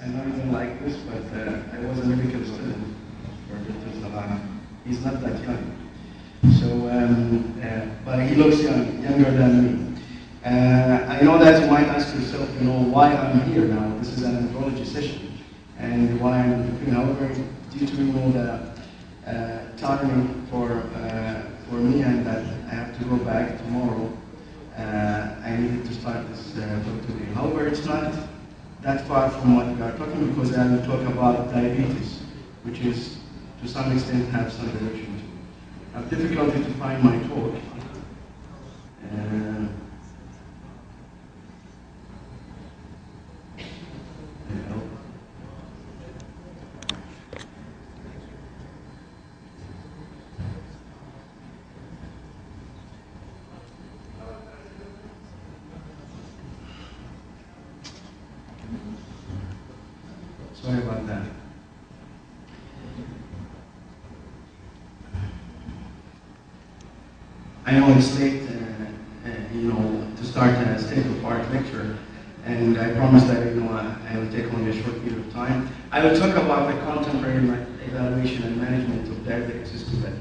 I know you don't like this, but I was a medical student for Dr. Salah. He's not that young. So, but he looks younger than me. I know that you might ask yourself, why I'm here now. This is an nephrology session, and why I'm looking. However, due to the timing for me and that I have to go back tomorrow, I needed to start this talk today. However, it's not that far from what we are talking, because I will talk about diabetes, which is to some extent have some relation to. I have difficulty to find my talk. Sorry about that. I know it's late, to start a state-of-art lecture, and I promise that I will take only a short period of time. I will talk about the contemporary evaluation and management of diabetic cystopathy.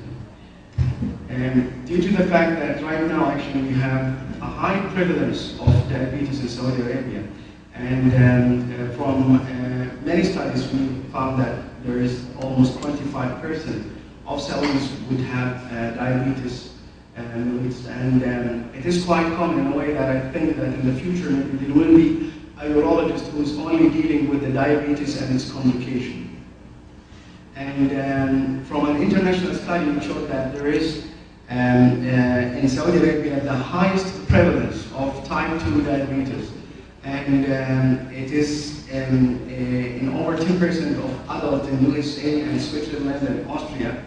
And due to the fact that right now, actually, we have a high prevalence of diabetes in Saudi Arabia, and from many studies, we found that there is almost 25% of Saudis would have diabetes. And it is quite common in a way that I think that in the future maybe there will be a urologist who is only dealing with the diabetes and its complication. And from an international study, it showed that there is in Saudi Arabia the highest prevalence of type 2 diabetes. And it is in over 10% of adults in USA and Switzerland and Austria.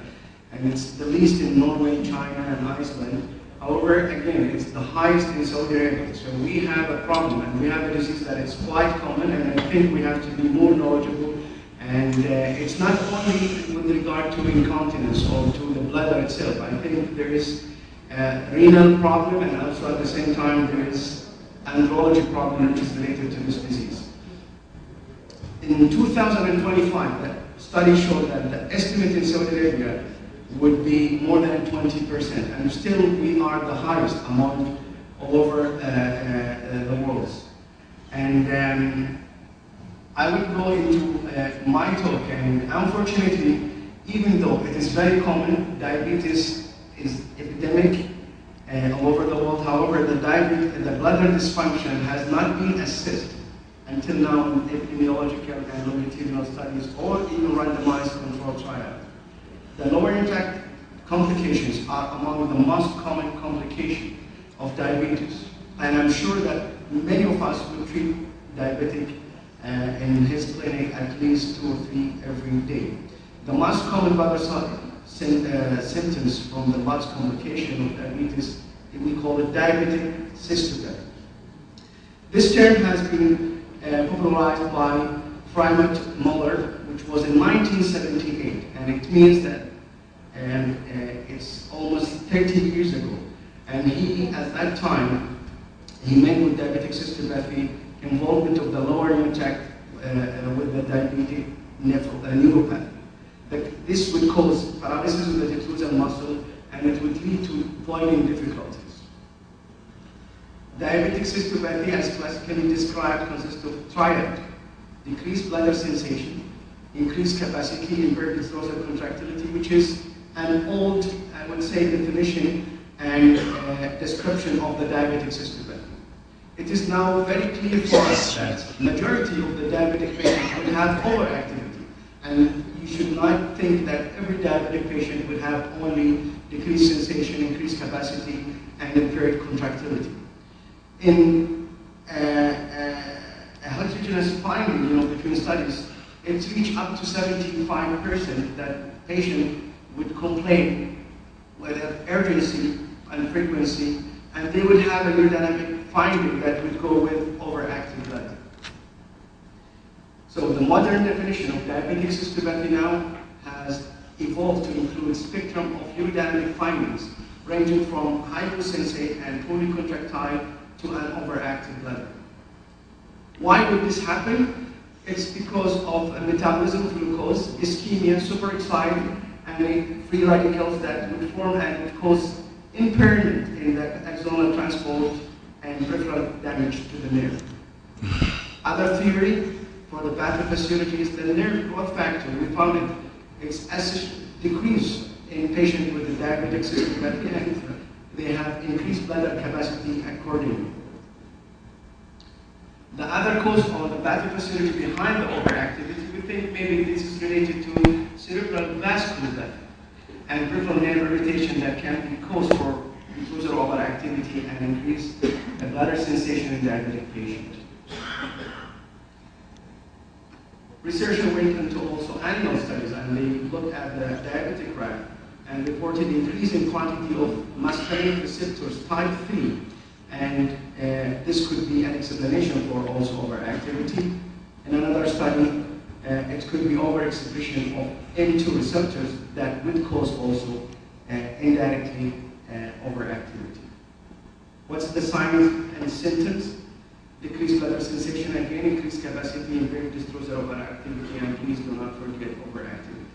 And it's the least in Norway, China, and Iceland. However, again, it's the highest in Saudi Arabia. So we have a problem, and we have a disease that is quite common, and I think we have to be more knowledgeable. And it's not only with regard to incontinence or to the bladder itself. I think there is a renal problem, and also at the same time there is andrology problem which is related to this disease. In 2025, the study showed that the estimate in Saudi Arabia would be more than 20%, and still we are the highest among all over the world. And I will go into my talk, and unfortunately, even though it is very common, diabetes is epidemic all over the world. However, the bladder dysfunction has not been assessed until now in epidemiological and longitudinal studies or even randomized controlled trials. The lower intake complications are among the most common complications of diabetes. And I'm sure that many of us will treat diabetic in his clinic at least 2 or 3 every day. The most common bladder symptoms from the blood complication of diabetes, we call it diabetic cystopathy. This term has been popularized by Freimut Muller, which was in 1978, and it means that it's almost 30 years ago. And he, at that time, he meant with diabetic cystopathy involvement of the lower intake with the diabetic neuropathy. This would cause paralysis of the detrusor muscle, and it would lead to voiding difficulties. Diabetic cystopathy, as classically described, consists of triad: decreased bladder sensation, increased capacity, impaired detrusor contractility, which is an old, I would say, definition and description of the diabetic cystopathy. It is now very clear for us that majority of the diabetic patients will have overactivity, and you should not think that every diabetic patient will have only decreased sensation, increased capacity, and impaired contractility. In a heterogeneous finding, between studies, it's reached up to 75% that patient would complain with urgency and frequency, and they would have a urodynamic finding that would go with overactive bladder. So the modern definition of diabetic cystopathy now has evolved to include a spectrum of urodynamic findings ranging from hyposensate and polycontractile to an overactive bladder. Why would this happen? It's because of a metabolism of glucose, ischemia, superexcited, and free radicals that would form and would cause impairment in the axonal transport and peripheral damage to the nerve. Other theory for the pathophysiology is the nerve growth factor. We found its decrease in patients with the diabetic cystopathy, and they have increased bladder capacity accordingly. The other cause or the pathophysiology behind the overactivity, we think maybe this is related to cerebral vascular death and peripheral nerve irritation that can be caused for intrusive overactivity and increase the bladder sensation in diabetic patients. Researchers went into also animal studies, and they looked at the diabetic rat and reported increasing quantity of muscarinic receptors type 3, and this could be an explanation for also overactivity. In another study, it could be overexpression of M2 receptors that would cause also indirectly overactivity. What's the signs and symptoms? Decreased bladder sensation, again, increased capacity, impaired dystrophy overactivity, and please do not forget overactivity.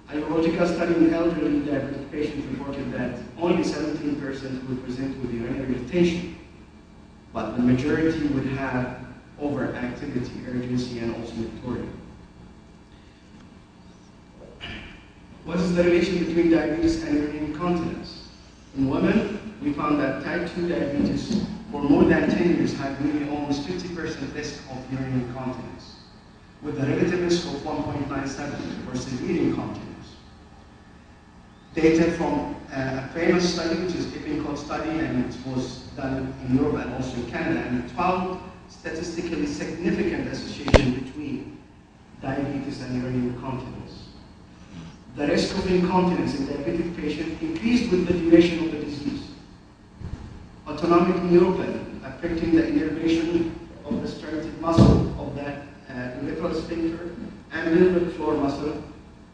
A urological study in elderly diabetic patients reported that only 17% would present with urinary irritation, but the majority would have overactivity, urgency, and also nocturia. What is the relation between diabetes and urinary incontinence? In women, we found that type 2 diabetes for more than 10 years had nearly almost 50% risk of urinary incontinence, with a relative risk of 1.97 for severe incontinence. Data from a famous study, which is the Epicot study, and it was done in Europe and also in Canada, and found statistically significant association between diabetes and urinary incontinence. The risk of incontinence in diabetic patients increased with the duration of the disease. Autonomic neuropathy affecting the innervation of the striated muscle of the urethral sphincter and pelvic floor muscle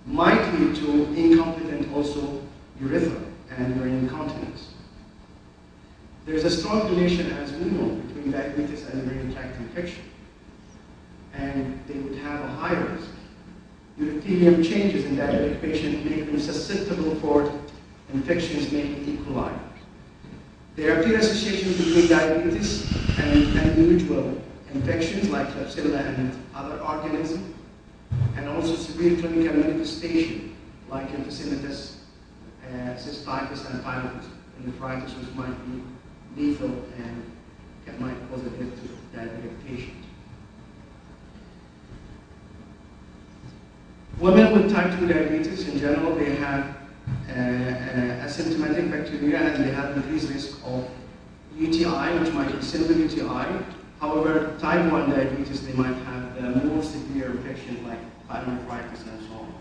might lead to incompetent also urethra and urinary incontinence. There is a strong relation, as we know, between diabetes and urinary tract infection, and they would have a higher risk. Urothelium changes in diabetic patients make them susceptible for infections, making E. coli. There appear associations between diabetes and unusual infections like Klebsiella and other organisms, and also severe clinical manifestation like emphysematus, cystitis, and pyelonephritis, which might be lethal and might cause a death to diabetic patients. Women with type 2 diabetes in general, they have asymptomatic bacteria, and they have increased risk of UTI, which might be simple UTI. However, type 1 diabetes, they might have the more severe infections like pyelonephritis and so on.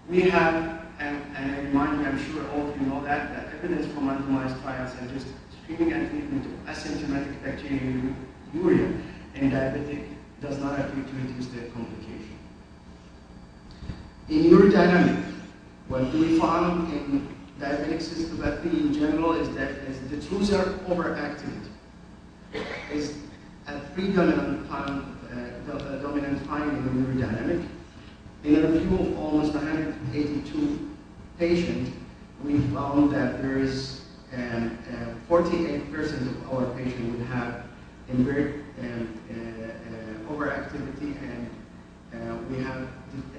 We have, and I remind you, I'm sure all of you know that evidence from randomized trials and just screening and treatment of asymptomatic bacteriuria in diabetic does not appear to reduce their complication. In urodynamic, what we found in diabetic cystopathy in general is that the detrusor overactivity is a predominant finding in urodynamic. In a review of almost 182 patients, we found that there is 48% of our patients would have impaired overactivity, and we have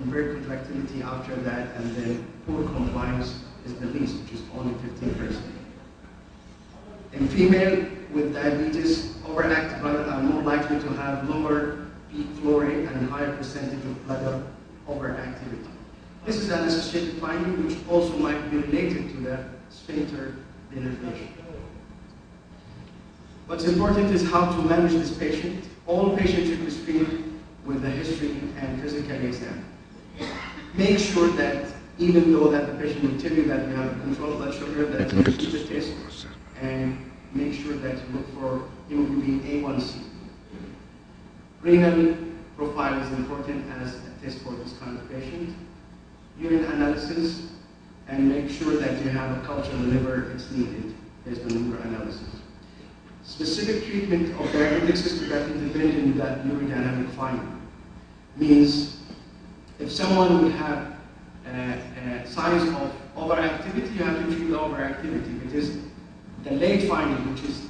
impaired contractility after that, and then poor compliance is the least, which is only 15%. In female with diabetes, overactive bladder are more likely to have lower peak flow rate and higher percentage of bladder overactivity. This is an associated finding which also might be related to the sphincter denervation. What's important is how to manage this patient. All patients should be screened with a history and physical exam. Make sure that even though that the patient will tell you that you have a controlled blood sugar, that you keep the test and make sure that you look for hemoglobin A1C. Renal profile is important as a test for this kind of patient. Urine analysis, and make sure that you have a culture of the liver, it's needed based on liver analysis. Specific treatment of diabetic cystopathy depending on that urodynamic finding. Means if someone would have signs of overactivity, you have to treat the overactivity. It is the late finding, which is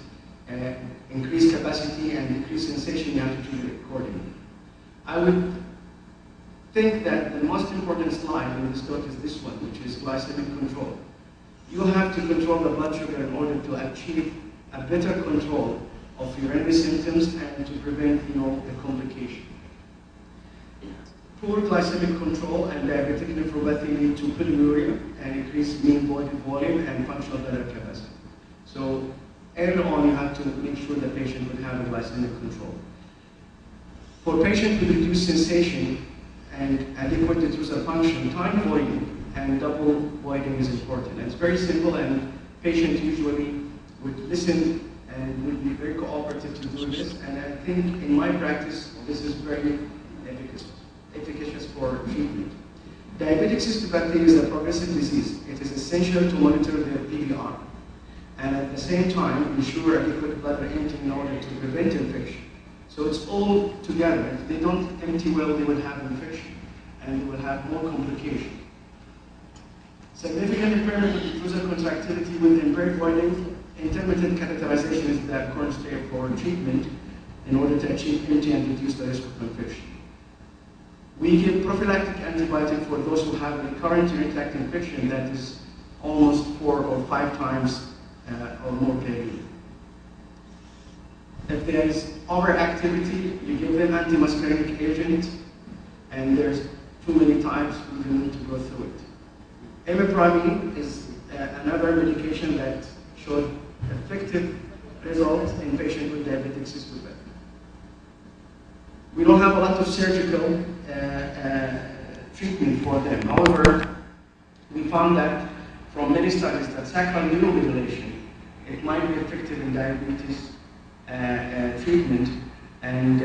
increased capacity and decreased sensation, you have to treat it accordingly. I would think that the most important slide in this talk is this one, which is glycemic control. You have to control the blood sugar in order to achieve a better control of urinary symptoms and to prevent, the complication. Poor glycemic control and diabetic nephropathy lead to polyuria and increased mean body volume and functional bladder capacity. So early on, you have to make sure the patient will have a glycemic control. For patients with reduced sensation and adequate detrusor function, time voiding and double voiding is important. And it's very simple, and patients usually would listen and would be very cooperative to do this. And I think in my practice, this is very efficacious for treatment. Diabetic cystopathy is a progressive disease. It is essential to monitor their PVR and at the same time ensure adequate bladder emptying in order to prevent infection. So it's all together. If they don't empty well, they will have infection and they will have more complications. Significant impairment of detrusor contractility with impaired voiding, intermittent catheterization is the cornerstone for treatment in order to achieve empty and reduce the risk of infection. We give prophylactic antibiotic for those who have recurrent urinary tract infection that is almost 4 or 5 times or more daily. If there is overactivity, you give them antimuscarinic agent, and there's too many times we don't need to go through it. Imipramine is another medication that showed effective results in patients with diabetic cystopathy. We don't have a lot of surgical treatment for them. However, we found that from many studies that sacral neuromodulation, it might be effective in diabetes treatment. And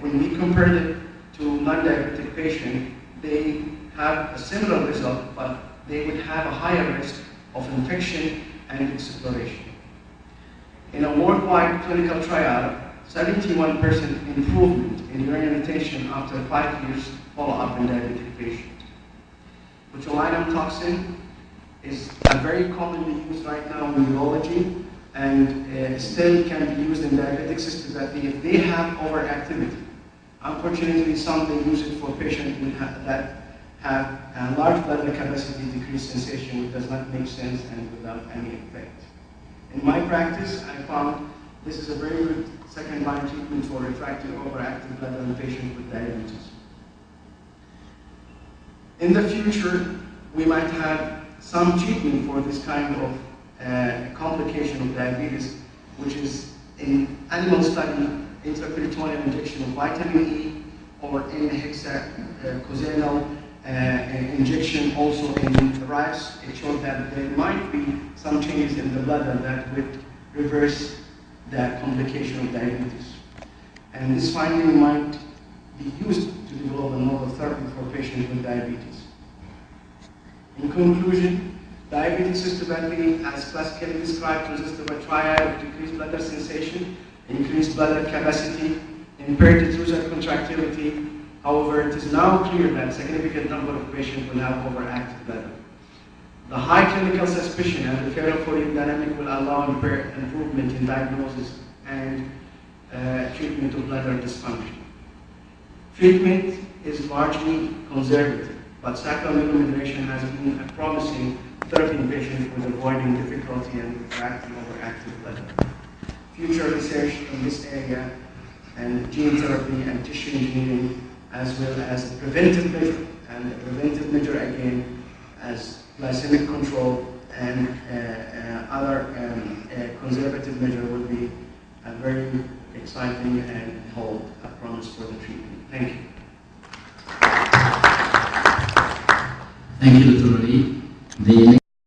when we compared it to non-diabetic patients, they have a similar result, but they would have a higher risk of infection and exploration. In a worldwide clinical trial, 71% improvement in urinary retention after 5 years follow-up in diabetic patients. Botulinum toxin is a very commonly used right now in urology and still can be used in diabetic cystopathy if they have overactivity. Unfortunately, some they use it for patients that have a large bladder capacity, decreased sensation, which does not make sense and without any effect. In my practice, I found this is a very good second-line treatment for refractory overactive bladder in patients with diabetes. In the future, we might have some treatment for this kind of complication of diabetes, which is in animal study, intraperitoneal injection of vitamin E, or in hexaconazole injection also in rice. It showed that there might be some changes in the bladder that would reverse the complication of diabetes. And this finding might be used to develop a novel therapy for patients with diabetes. In conclusion, diabetic cystopathy, as classically described, consists of a triad of decreased bladder sensation, increased bladder capacity, impaired detrusor contractility. However, it is now clear that a significant number of patients will have overactive bladder. The high clinical suspicion and referral for hemodynamic will allow improvement in diagnosis and treatment of bladder dysfunction. Treatment is largely conservative, but sacral neuromodulation has been a promising therapy in patients with avoiding difficulty and refractory overactive bladder. Future research in this area and gene therapy and tissue engineering, as well as preventive measure, and the preventive measure again as glycemic control and other conservative measure will be very exciting and hold a promise for the treatment. Thank you. Thank you, Dr. Lee. The